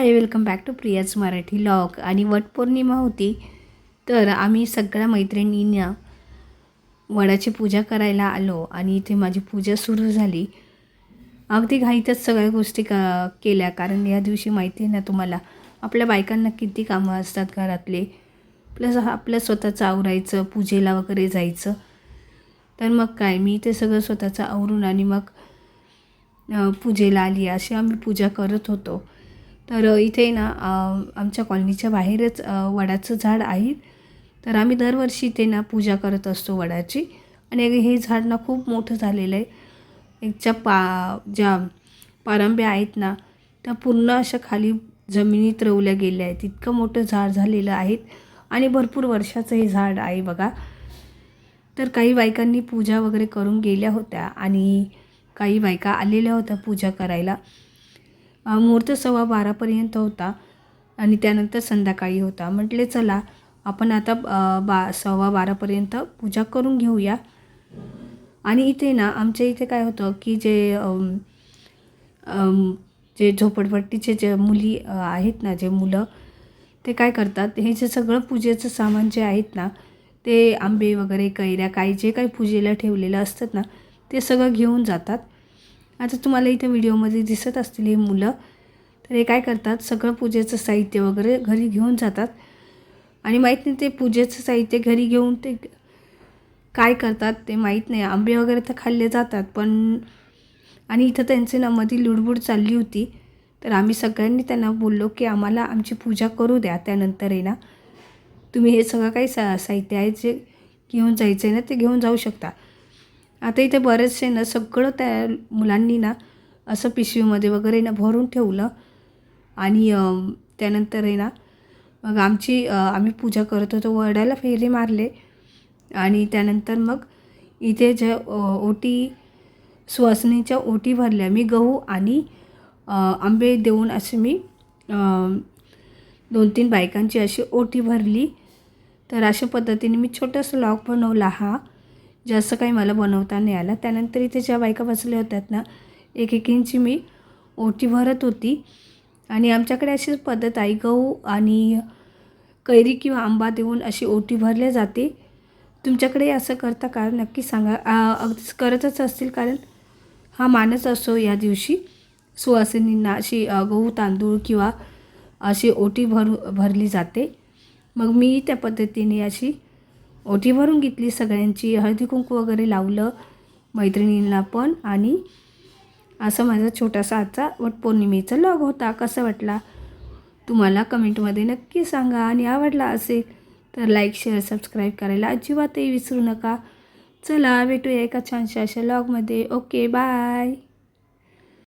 High, welcome back to Priya's Marathi vlog. आणि वटपौर्णिमा होती तर आम्ही सगळ्या मैत्रिणींना वडाची पूजा करायला आलो आणि इथे माझी पूजा सुरू झाली. अगदी घाईतच सगळ्या गोष्टी केल्या, कारण या दिवशी माहिती आहे ना तुम्हाला, आपल्या बायकांना किती कामं असतात घरातले, प्लस आपलं स्वतःचं आवरायचं, पूजेला वगैरे जायचं. तर मग काय, मी ते सगळं स्वतःचं आवरून आणि मग पूजेला आली. अशी आम्ही पूजा करत होतो. तर इथे ना आमच्या कॉलनीच्या बाहेरच वडाचं झाड आहे. तर आम्ही दरवर्षी इथे ना पूजा करत असतो वडाची. आणि हे झाड ना खूप मोठं झालेलं आहे. ज्या पारंब्या आहेत ना, त्या पूर्ण अशा खाली जमिनीत रोवल्या गेल्या आहेत. इतकं मोठं झाड झालेलं आहे आणि भरपूर वर्षाचं हे झाड आहे बघा. तर काही बायकांनी पूजा वगैरे करून गेल्या होत्या आणि काही बायका आलेल्या होत्या पूजा करायला. मुहूर्त 12:15पर्यंत होता आणि त्यानंतर संध्याकाळी होता. म्हटले चला आपण आता 12:15पर्यंत पूजा करून घेऊया. आणि इथे ना आमच्या इथे काय होतं की जे झोपडपट्टीचे जे मुली आहेत ना, जे मुलं, ते काय करतात, हे जे सगळं पूजेचं सामान जे आहेत ना, ते आंबे वगैरे, कैऱ्या, काही जे काही पूजेला ठेवलेलं असतात ना, ते सगळं घेऊन जातात. आता तुम्हाला इथे व्हिडिओमध्ये दिसत असतील हे मुलं. तर हे काय करतात, सगळं पूजेचं साहित्य वगैरे घरी घेऊन जातात. आणि माहीत नाही ते पूजेचं साहित्य घरी घेऊन ते काय करतात ते माहीत नाही. आंबे वगैरे तर खाल्ले जातात, पण आणि इथं त्यांचे ना मध्ये लुडबुड चालली होती. तर आम्ही सगळ्यांनी त्यांना बोललो की आम्हाला आमची पूजा करू द्या, त्यानंतर आहे ना तुम्ही हे सगळं काही साहित्य आहे जे घेऊन जायचं आहे ना, ते घेऊन जाऊ शकता. आता इथे बरेचसे ना सगळं त्या मुलांनी ना असं पिशवीमध्ये वगैरे ना भरून ठेवलं. आणि त्यानंतर आहे ना मग आम्ही पूजा करत होतो, वडाला फेरे मारले. आणि त्यानंतर मग इथे ज्या सुवासिनीच्या ओटी भरल्या. मी गहू आणि आंबे देऊन असे मी 2-3 बायकांची अशी ओटी भरली. तर अशा पद्धतीने मी छोटासा व्लॉग बनवला हा. जास्त काही मला बनवता नाही आला. त्यानंतर इथे ज्या बायका बसल्या होत्यात ना, एकेकींची मी ओटी भरत होती. आणि आमच्याकडे अशीच पद्धत आहे, गहू आणि कैरी किंवा आंबा देऊन अशी ओटी भरल्या जाते. तुमच्याकडे असं करता का, नक्की सांगा. अगदीच करतच असतील, कारण हा मानच असतो या दिवशी सुवासिनींना अशी गहू तांदूळ किंवा अशी ओटी भरली जाते. मग मी त्या पद्धतीने अशी ओटी भरून घेतली सगळ्यांची. हळदी कुंकू वगैरे लावलं मैत्रिणींना पण. आणि असं माझा छोटासा आजचा वटपौर्णिमेचा व्लॉग होता. कसा वाटला तुम्हाला कमेंटमध्ये नक्की सांगा. आणि आवडला असेल तर लाईक, शेअर, सबस्क्राईब करायला अजिबातही विसरू नका. चला भेटूया एका छानशा अशा व्लॉगमध्ये. Okay, bye.